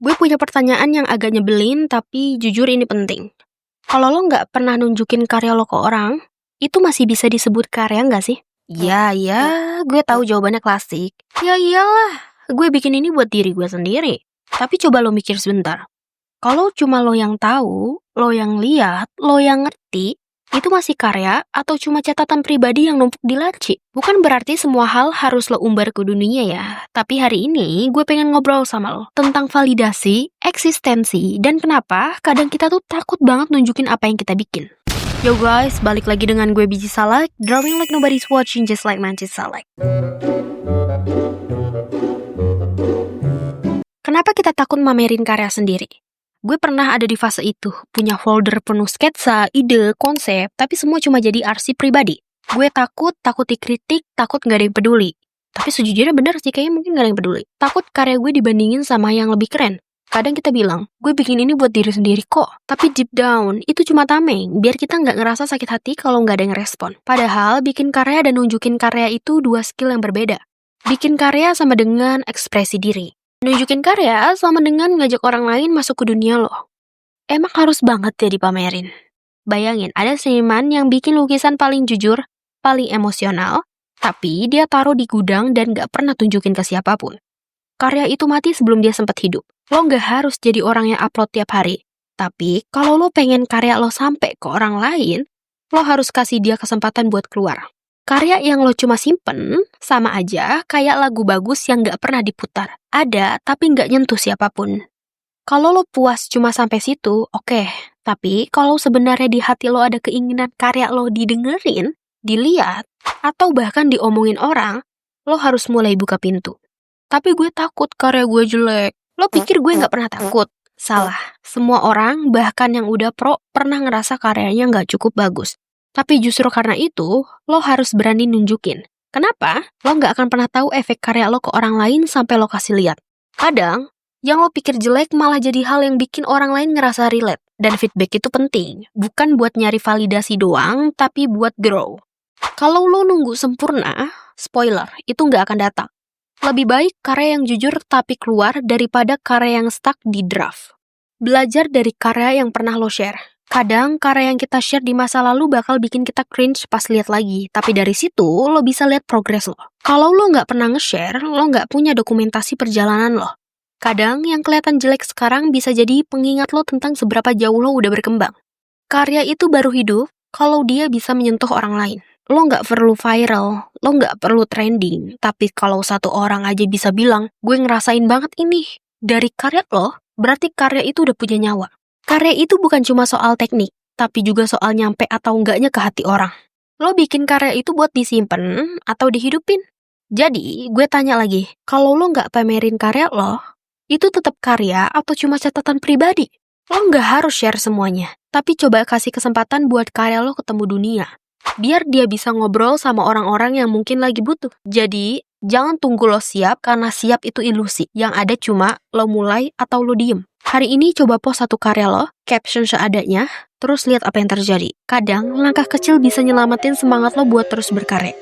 Gue punya pertanyaan yang agak nyebelin, tapi jujur ini penting. Kalau lo nggak pernah nunjukin karya lo ke orang, itu masih bisa disebut karya nggak sih? Ya, gue tahu jawabannya klasik. Ya iyalah, gue bikin ini buat diri gue sendiri. Tapi coba lo mikir sebentar. Kalau cuma lo yang tahu, lo yang lihat, lo yang ngerti, itu masih karya atau cuma catatan pribadi yang numpuk di laci? Bukan berarti semua hal harus lo umbar ke dunia ya. Tapi hari ini gue pengen ngobrol sama lo tentang validasi, eksistensi, dan kenapa kadang kita tuh takut banget nunjukin apa yang kita bikin. Yo guys, balik lagi dengan gue Biji Salak, drawing like nobody's watching just like Mancis Salak. Kenapa kita takut mamerin karya sendiri? Gue pernah ada di fase itu, punya folder penuh sketsa, ide, konsep, tapi semua cuma jadi arsip pribadi. Gue takut dikritik, takut gak ada yang peduli. Tapi sejujurnya bener sih, kayaknya mungkin gak ada yang peduli. Takut karya gue dibandingin sama yang lebih keren. Kadang kita bilang, gue bikin ini buat diri sendiri kok. Tapi deep down, itu cuma tameng, biar kita gak ngerasa sakit hati kalau gak ada yang respon. Padahal, bikin karya dan nunjukin karya itu dua skill yang berbeda. Bikin karya sama dengan ekspresi diri. Nunjukin karya sama dengan ngajak orang lain masuk ke dunia lo. Emang harus banget ya dipamerin? Bayangin, ada seniman yang bikin lukisan paling jujur, paling emosional, tapi dia taruh di gudang dan gak pernah tunjukin ke siapapun. Karya itu mati sebelum dia sempat hidup. Lo gak harus jadi orang yang upload tiap hari. Tapi kalau lo pengen karya lo sampai ke orang lain, lo harus kasih dia kesempatan buat keluar. Karya yang lo cuma simpen, sama aja kayak lagu bagus yang gak pernah diputar. Ada, tapi gak nyentuh siapapun. Kalau lo puas cuma sampai situ, oke. Tapi kalau sebenarnya di hati lo ada keinginan karya lo didengerin, dilihat, atau bahkan diomongin orang, lo harus mulai buka pintu. Tapi gue takut karya gue jelek. Lo pikir gue gak pernah takut? Salah. Semua orang, bahkan yang udah pro, pernah ngerasa karyanya gak cukup bagus. Tapi justru karena itu, lo harus berani nunjukin. Kenapa? Lo gak akan pernah tahu efek karya lo ke orang lain sampai lo kasih lihat. Kadang, yang lo pikir jelek malah jadi hal yang bikin orang lain ngerasa relate. Dan feedback itu penting. Bukan buat nyari validasi doang, tapi buat grow. Kalau lo nunggu sempurna, spoiler, itu gak akan datang. Lebih baik karya yang jujur tapi keluar daripada karya yang stuck di draft. Belajar dari karya yang pernah lo share. Kadang karya yang kita share di masa lalu bakal bikin kita cringe pas lihat lagi. Tapi dari situ lo bisa lihat progres lo. Kalau lo nggak pernah nge-share, lo nggak punya dokumentasi perjalanan lo. Kadang yang kelihatan jelek sekarang bisa jadi pengingat lo tentang seberapa jauh lo udah berkembang. Karya itu baru hidup kalau dia bisa menyentuh orang lain. Lo nggak perlu viral, lo nggak perlu trending. Tapi kalau satu orang aja bisa bilang, gue ngerasain banget ini dari karya lo, berarti karya itu udah punya nyawa. Karya itu bukan cuma soal teknik, tapi juga soal nyampe atau enggaknya ke hati orang. Lo bikin karya itu buat disimpan atau dihidupin? Jadi, gue tanya lagi, kalau lo nggak pamerin karya lo, itu tetap karya atau cuma catatan pribadi? Lo nggak harus share semuanya, tapi coba kasih kesempatan buat karya lo ketemu dunia. Biar dia bisa ngobrol sama orang-orang yang mungkin lagi butuh. Jadi, jangan tunggu lo siap, karena siap itu ilusi. Yang ada cuma lo mulai atau lo diem. Hari ini coba post satu karya lo, caption seadanya, terus lihat apa yang terjadi. Kadang, langkah kecil bisa nyelamatin semangat lo buat terus berkarya.